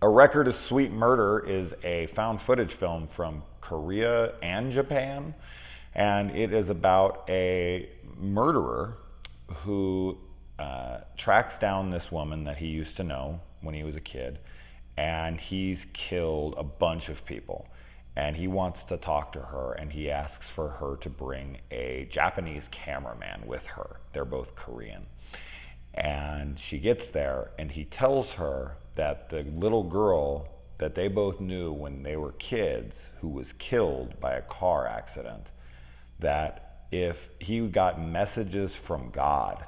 A Record of Sweet Murder is a found footage film from Korea and Japan, and it is about a murderer who tracks down this woman that he used to know when he was a kid, and he's killed a bunch of people. And he wants to talk to her, and he asks for her to bring a Japanese cameraman with her. They're both Korean. And she gets there, and he tells her that the little girl that they both knew when they were kids, who was killed by a car accident, that if he got messages from God,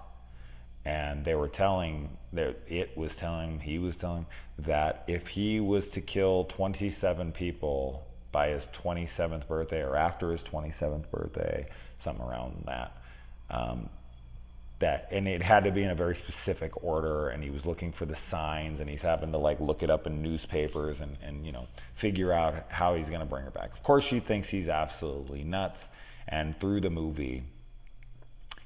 and they were telling, he was telling that if he was to kill 27 people by his 27th birthday or after his 27th birthday, something around that, and it had to be in a very specific order, and he was looking for the signs, and he's having to like look it up in newspapers and figure out how he's going to bring her back. Of course, she thinks he's absolutely nuts, and through the movie,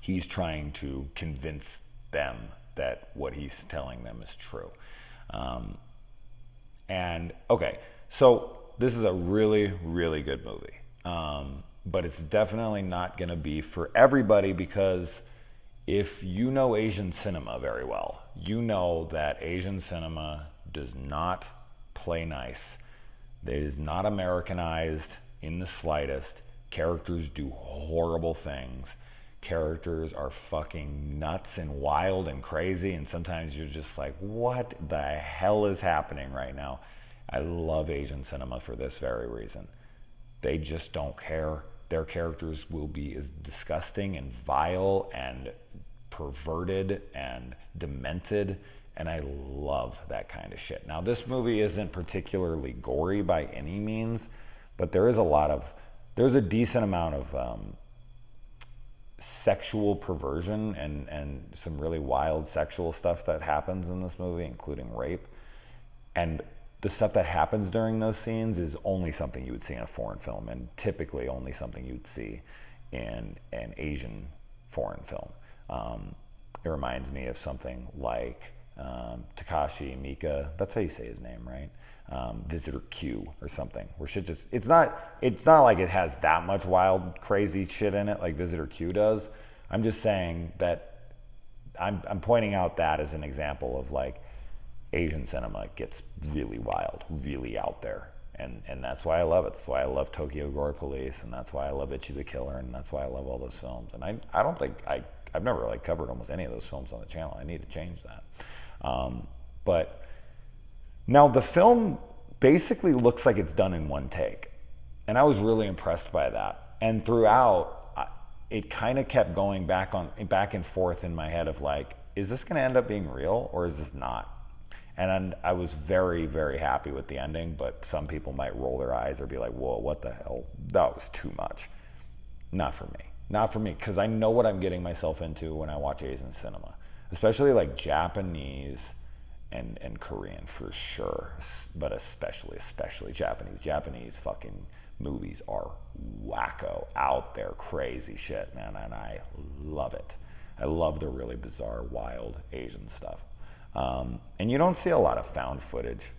he's trying to convince them that what he's telling them is true. And okay, so this is a really, really good movie, but it's definitely not going to be for everybody, because if you know Asian cinema very well, you know that Asian cinema does not play nice. It is not Americanized in the slightest. Characters do horrible things. Characters are fucking nuts and wild and crazy, and sometimes you're just like, what the hell is happening right now? I love Asian cinema for this very reason. They just don't care. Their characters will be as disgusting and vile and perverted and demented, and I love that kind of shit. Now, this movie isn't particularly gory by any means, but there's a decent amount of sexual perversion and some really wild sexual stuff that happens in this movie, including rape. And the stuff that happens during those scenes is only something you would see in a foreign film, and typically only something you'd see in an Asian foreign film. It reminds me of something like Takashi Miike, that's how you say his name, right? Visitor Q or something, where shit just, it's not like it has that much wild, crazy shit in it like Visitor Q does. I'm just saying that I'm pointing out that as an example of like Asian cinema gets really wild, really out there. And that's why I love it. That's why I love Tokyo Gore Police, and that's why I love Ichi the Killer, and that's why I love all those films. And I don't think I've never like covered almost any of those films on the channel. I need to change that. But now the film basically looks like it's done in one take, and I was really impressed by that. And throughout, it kind of kept going back and forth in my head of like, is this going to end up being real or is this not? And I was very, very happy with the ending, but some people might roll their eyes or be like, whoa, what the hell? That was too much. Not for me. Not for me, because I know what I'm getting myself into when I watch Asian cinema, especially like Japanese and Korean for sure, but especially Japanese. Japanese fucking movies are wacko, out there, crazy shit, man, and I love it. I love the really bizarre, wild Asian stuff. And you don't see a lot of found footage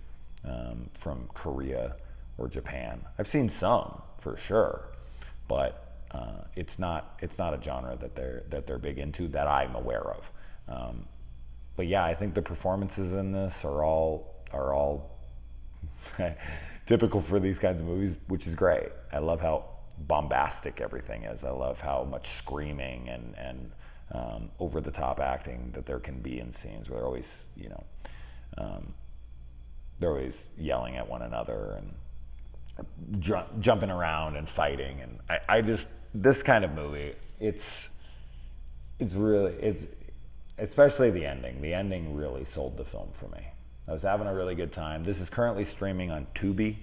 from Korea or Japan. I've seen some for sure, but it's not a genre that they're big into that I'm aware of. But yeah, I think the performances in this are all typical for these kinds of movies, which is great. I love how bombastic everything is. I love how much screaming and over the top acting that there can be in scenes where they're always, they're always yelling at one another and jumping around and fighting. And I just, this kind of movie, it's especially the ending. The ending really sold the film for me. I was having a really good time. This is currently streaming on Tubi.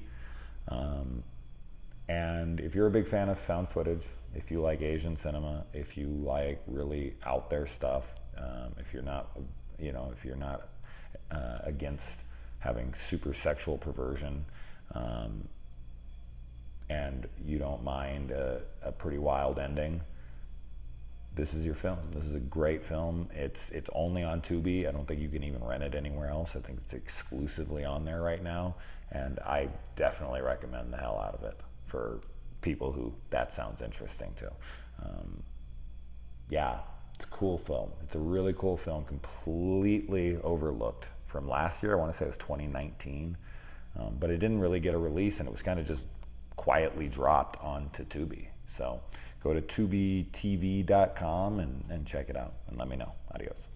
And if you're a big fan of found footage, if you like Asian cinema, if you like really out there stuff, if you're not against having super sexual perversion, and you don't mind a pretty wild ending, this is your film. This is a great film. It's only on Tubi. I don't think you can even rent it anywhere else. I think it's exclusively on there right now, and I definitely recommend the hell out of it for people who that sounds interesting to. Yeah, it's a cool film. It's a really cool film, completely overlooked from last year. I want to say it was 2019, but it didn't really get a release, and it was kind of just quietly dropped onto Tubi. So go to tubitv.com and check it out and let me know. Adios.